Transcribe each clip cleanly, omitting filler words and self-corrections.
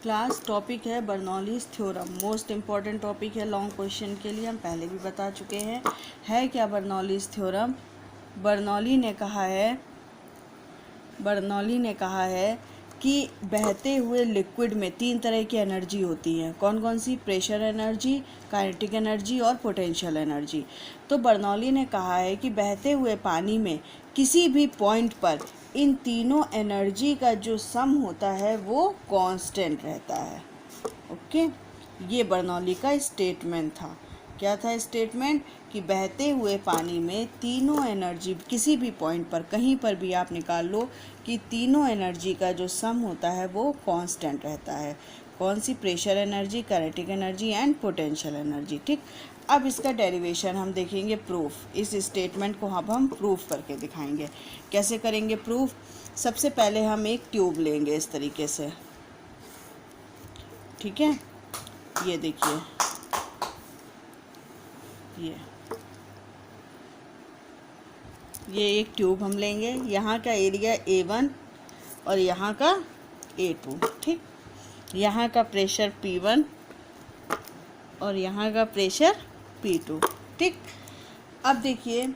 Class topic है Bernoulli's theorem. Most important topic है long question के लिए, हम पहले भी बता चुके हैं। है क्या बर्नौलीज थ्योरम? बर्नौली ने कहा है कि बहते हुए लिक्विड में तीन तरह की एनर्जी होती है। कौन कौन सी? प्रेशर एनर्जी, काइनेटिक एनर्जी और पोटेंशियल एनर्जी। तो बर्नौली ने कहा है कि बहते हुए पानी में किसी भी पॉइंट पर इन तीनों एनर्जी का जो सम होता है वो कांस्टेंट रहता है। ओके, ये बर्नौली का स्टेटमेंट था। क्या था स्टेटमेंट? कि बहते हुए पानी में तीनों एनर्जी किसी भी पॉइंट पर, कहीं पर भी आप निकाल लो, कि तीनों एनर्जी का जो सम होता है वो कांस्टेंट रहता है। कौन सी? Pressure energy, kinetic energy and potential energy. ठीक, अब इसका डेरिवेशन हम देखेंगे, प्रूफ। इस स्टेटमेंट को अब हम प्रूफ करके दिखाएंगे। कैसे करेंगे प्रूफ? सबसे पहले हम एक ट्यूब लेंगे इस तरीके से। ठीक है, ये देखिए, ये एक ट्यूब हम लेंगे। यहाँ का एरिया A1 और यहाँ का A2। ठीक, यहाँ का प्रेशर P1 और यहाँ का प्रेशर P2। ठीक, अब देखिए,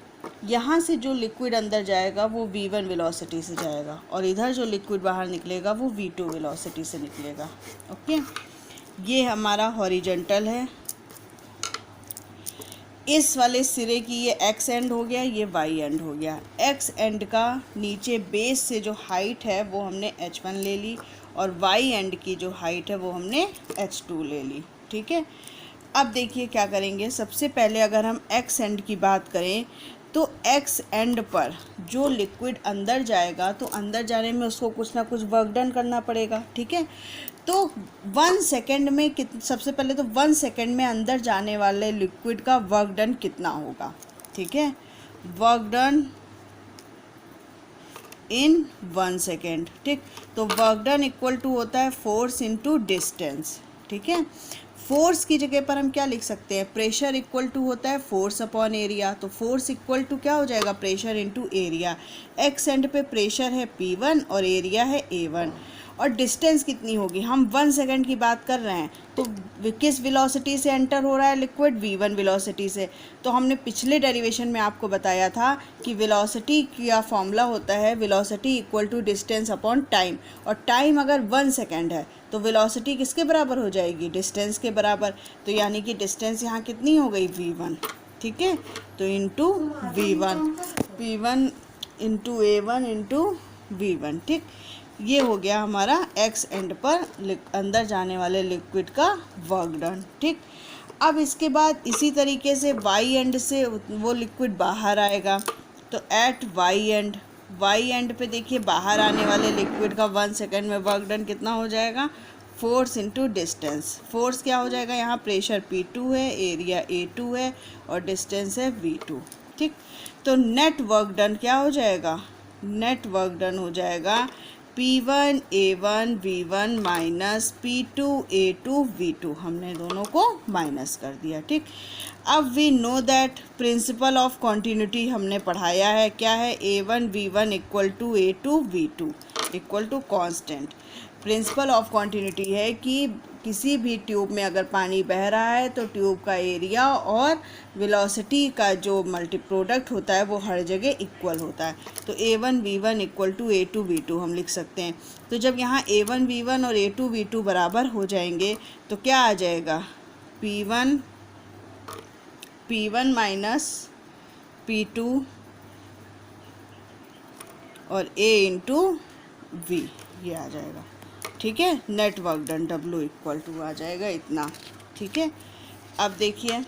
यहाँ से जो लिक्विड अंदर जाएगा वो V1 वेलोसिटी से जाएगा और इधर जो लिक्विड बाहर निकलेगा वो V2 वेलोसिटी से निकलेगा। ओके, ये हमारा हॉरिजॉन्टल है। इस वाले सिरे की ये एक्स एंड हो गया, ये वाई एंड हो गया। एक्स एंड का नीचे बेस से जो हाइट है वो हमने h1 ले ली और वाई एंड की जो हाइट है वो हमने h2 ले ली। ठीक है, अब देखिए क्या करेंगे। सबसे पहले अगर हम एक्स एंड की बात करें तो एक्स एंड पर जो लिक्विड अंदर जाएगा तो अंदर जाने में उसको कुछ ना कुछ वर्क डन करना पड़ेगा। ठीक है, तो 1 सेकेंड में सबसे पहले तो 1 सेकेंड में अंदर जाने वाले लिक्विड का वर्क डन कितना होगा? ठीक है, वर्क डन इन 1 सेकेंड। ठीक, तो वर्क डन इक्वल टू होता है फोर्स इनटू डिस्टेंस। ठीक है, फोर्स की जगह पर हम क्या लिख सकते हैं? प्रेशर इक्वल टू होता है फोर्स अपॉन एरिया। तो फोर्स इक्वल टू क्या हो जाएगा? Pressure into area. X end पे प्रेशर है P1 और एरिया है A1 और डिस्टेंस कितनी होगी? हम 1 सेकेंड की बात कर रहे हैं तो किस वेलोसिटी से एंटर हो रहा है लिक्विड? V1 वेलोसिटी से। तो हमने पिछले डेरिवेशन में आपको बताया था कि वेलोसिटी का फॉर्मूला होता है velocity equal to distance upon time, और टाइम अगर 1 सेकेंड है तो वेलोसिटी किसके बराबर हो जाएगी? डिस्टेंस के बराबर। तो यानी कि डिस्टेंस यहाँ कितनी हो गई? V1। ठीक है, तो into V1, P1 into A1 into V1। ठीक, ये हो गया हमारा एक्स एंड पर अंदर जाने वाले लिक्विड का वर्क डन। ठीक, अब इसके बाद इसी तरीके से वाई एंड से वो लिक्विड बाहर आएगा। तो एट वाई एंड पे देखिए बाहर आने वाले लिक्विड का 1 सेकेंड में वर्क डन कितना हो जाएगा? Force into distance. फोर्स क्या हो जाएगा? यहाँ प्रेशर P2 है, एरिया A2 है और डिस्टेंस है V2। ठीक, तो नेट वर्क डन क्या हो जाएगा? नेट वर्क डन हो जाएगा P1 A1 V1 minus P2 A2 V2। हमने दोनों को माइनस कर दिया। ठीक, अब we know that principle of continuity हमने पढ़ाया है। क्या है? A1 V1 equal to A2 V2 equal to constant. Principle of continuity है कि किसी भी ट्यूब में अगर पानी बह रहा है तो ट्यूब का एरिया और वेलोसिटी का जो मल्टी प्रोडक्ट होता है वो हर जगह इक्वल होता है। तो A1 V1 equal to A2 V2 हम लिख सकते हैं। तो जब यहाँ A1 V1 और A2 V2 बराबर हो जाएंगे तो क्या आ जाएगा? P1 माइनस P2 और A इंटू V, ये आ जाएगा। ठीक है, net work done W equal to आ जाएगा इतना। ठीक है, अब देखिए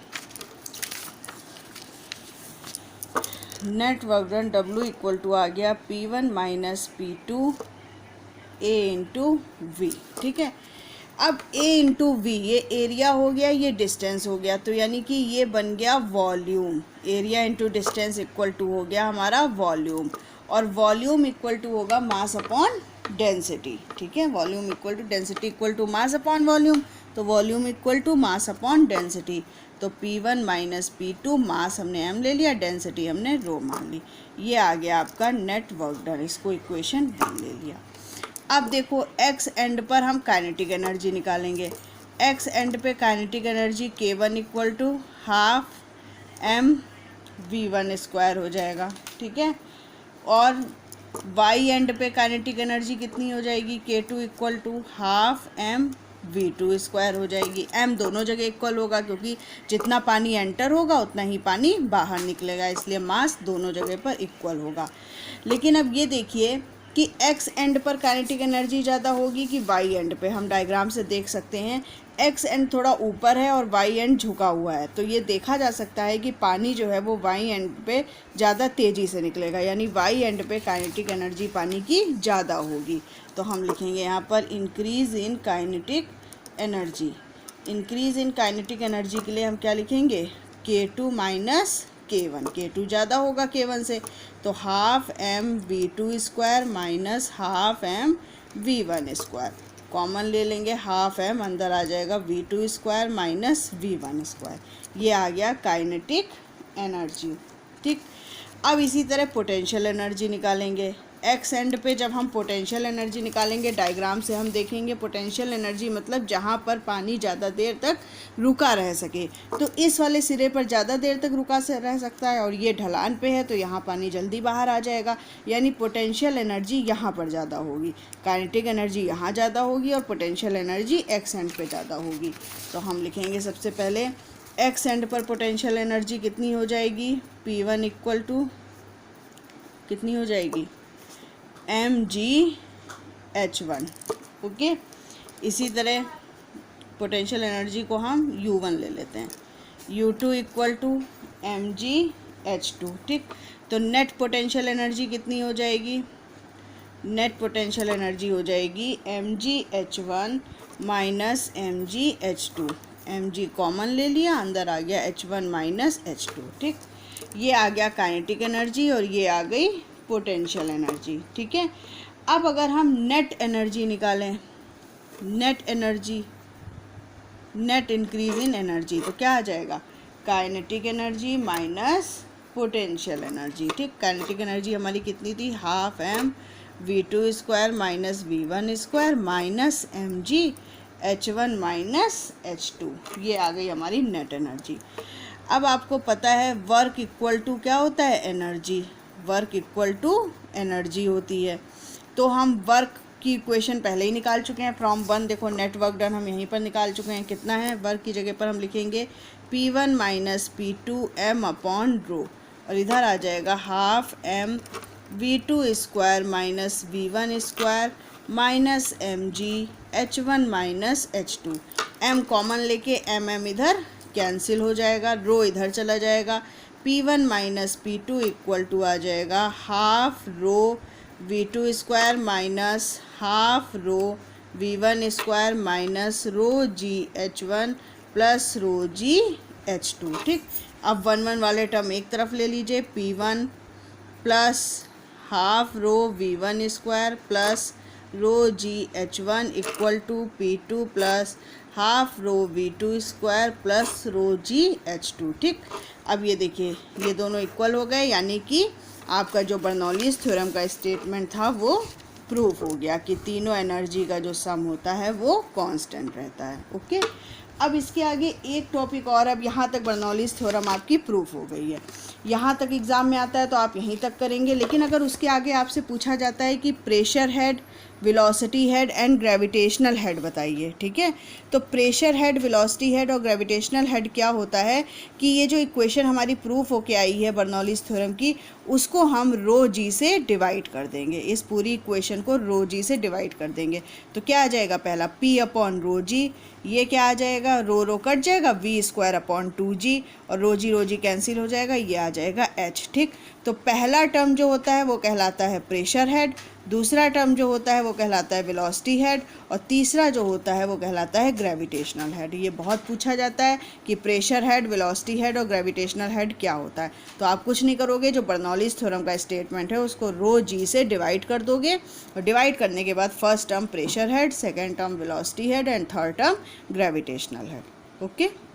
net work done W equal to आ गया P1 minus P2 A into V। ठीक है, अब A इंटू V ये एरिया हो गया, ये डिस्टेंस हो गया, तो यानी कि ये बन गया volume. Area into distance equal to हो गया हमारा वॉल्यूम, और वॉल्यूम इक्वल टू होगा मास अपॉन डेंसिटी। ठीक है, volume equal to density equal to mass upon volume, तो volume equal to mass upon density. तो P1 माइनस P2, मास हमने m ले लिया, डेंसिटी हमने रो मान ली। ये आ गया आपका नेट वर्क डन, इसको इक्वेशन 1 ले लिया। अब देखो एक्स एंड पर हम काइनेटिक एनर्जी निकालेंगे। एक्स एंड पे kinetic energy K1 equal to half mv1 square हो जाएगा, ठीक है। और वाई एंड पे काइनेटिक एनर्जी कितनी हो जाएगी, K2 equal to half mv2 square हो जाएगी। m दोनों जगह इक्वल होगा क्योंकि जितना पानी एंटर होगा उतना ही पानी बाहर निकलेगा, इसलिए मास दोनों जगह पर इक्वल होगा। लेकिन अब ये देखिए कि x एंड पर काइनेटिक एनर्जी ज़्यादा होगी कि y एंड पे। हम डायग्राम से देख सकते हैं x एंड थोड़ा ऊपर है और y एंड झुका हुआ है, तो ये देखा जा सकता है कि पानी जो है वो y एंड पे ज़्यादा तेज़ी से निकलेगा, यानी y एंड पे काइनेटिक एनर्जी पानी की ज़्यादा होगी। तो हम लिखेंगे यहाँ पर increase in kinetic energy. Increase in kinetic energy के लिए हम क्या लिखेंगे, K2 माइनस K1। K2 ज़्यादा होगा K1 से, तो half mv2 square minus half mv1 square. Common ले लेंगे, हाफ m अंदर आ जाएगा v2 square minus v1 square. ये आ गया काइनेटिक एनर्जी, ठीक। अब इसी तरह पोटेंशियल एनर्जी निकालेंगे। एक्स एंड पे जब हम पोटेंशियल एनर्जी निकालेंगे, डायग्राम से हम देखेंगे पोटेंशियल एनर्जी मतलब जहाँ पर पानी ज़्यादा देर तक रुका रह सके। तो इस वाले सिरे पर ज़्यादा देर तक रुका रह सकता है और ये ढलान पे है, तो यहाँ पानी जल्दी बाहर आ जाएगा, यानी पोटेंशियल एनर्जी यहाँ पर ज़्यादा होगी। काइनेटिक एनर्जी यहाँ ज़्यादा होगी और पोटेंशियल एनर्जी एक्स एंड पे ज़्यादा होगी। तो हम लिखेंगे सबसे पहले एक्स एंड पर पोटेंशियल एनर्जी कितनी हो जाएगी, P1 इक्वल टू कितनी हो जाएगी, mgh1, ओके। इसी तरह पोटेंशियल एनर्जी को हम U1 ले लेते हैं, U2 इक्वल टू mgh2, ठीक। तो नेट पोटेंशियल एनर्जी कितनी हो जाएगी, नेट पोटेंशियल एनर्जी हो जाएगी mgh1 minus mgh2। mg common ले लिया, अंदर आ गया h1 माइनस h2, ठीक। ये आ गया काइनेटिक एनर्जी और ये आ गई पोटेंशियल एनर्जी, ठीक है। अब अगर हम नेट एनर्जी निकालें, net energy, net increase in energy, तो क्या आ जाएगा, kinetic energy minus potential energy, ठीक। काइनेटिक एनर्जी हमारी कितनी थी, half mv2 square minus v1 square minus mgh1 minus h2। ये आ गई हमारी नेट एनर्जी। अब आपको पता है वर्क इक्वल टू क्या होता है, energy. Work equal to energy होती है, तो हम वर्क की इक्वेशन पहले ही निकाल चुके हैं फ्रॉम 1। देखो नेट वर्क डन हम यहीं पर निकाल चुके हैं, कितना है, वर्क की जगह पर हम लिखेंगे P1 minus P2 m upon rho, और इधर आ जाएगा half mv2 square minus v1 square minus mgh1 minus h2। m common लेके m इधर कैंसिल हो जाएगा, रो इधर चला जाएगा, P1 minus P2 equal to आ जाएगा half rho v2 square minus half rho v1 square minus rho gh1 plus rho gh2, ठीक। अब 1 वाले टर्म एक तरफ ले लीजिए, P1 plus half rho v1 square plus rho gh1 equal to P2 plus half rho v2 square plus rho gh2, ठीक। अब ये देखिए ये दोनों इक्वल हो गए, यानी कि आपका जो बर्नौलीज़ थ्योरम का स्टेटमेंट था वो प्रूफ हो गया कि तीनों एनर्जी का जो सम होता है वो कांस्टेंट रहता है, ओके। अब इसके आगे एक टॉपिक और, अब यहाँ तक बर्नौलीज़ थ्योरम आपकी प्रूफ हो गई है, यहाँ तक एग्ज़ाम में आता है तो आप यहीं तक करेंगे। लेकिन अगर उसके आगे आपसे पूछा जाता है कि pressure head, velocity head and gravitational head बताइए, ठीक है। तो प्रेशर हेड, वेलोसिटी हेड और ग्रेविटेशनल हेड क्या होता है कि ये जो इक्वेशन हमारी प्रूफ होके आई है बर्नौलीज़ थ्योरम की, उसको हम रो जी से डिवाइड कर देंगे। इस पूरी इक्वेशन को रो जी से डिवाइड कर देंगे, तो क्या आ जाएगा, पहला P अपॉन रो जी, ये क्या आ जाएगा, रो रो कट जाएगा, v स्क्वायर अपॉन 2g और रो जी कैंसिल हो जाएगा, ये आ जाएगा h, ठीक। तो पहला टर्म जो होता है वो कहलाता है प्रेशर हेड, दूसरा टर्म जो होता है वो कहलाता है वेलोसिटी हेड और तीसरा जो होता है वो कहलाता है ग्रेविटेशनल हेड। ये बहुत पूछा जाता है कि प्रेशर हेड, वेलोसिटी हेड और ग्रेविटेशनल हेड क्या होता है। तो आप कुछ नहीं करोगे, जो बर्नौलीज़ थ्योरम का स्टेटमेंट है उसको रो जी से डिवाइड कर दोगे और डिवाइड करने के बाद first term pressure head, second term velocity head and third term gravitational head, okay.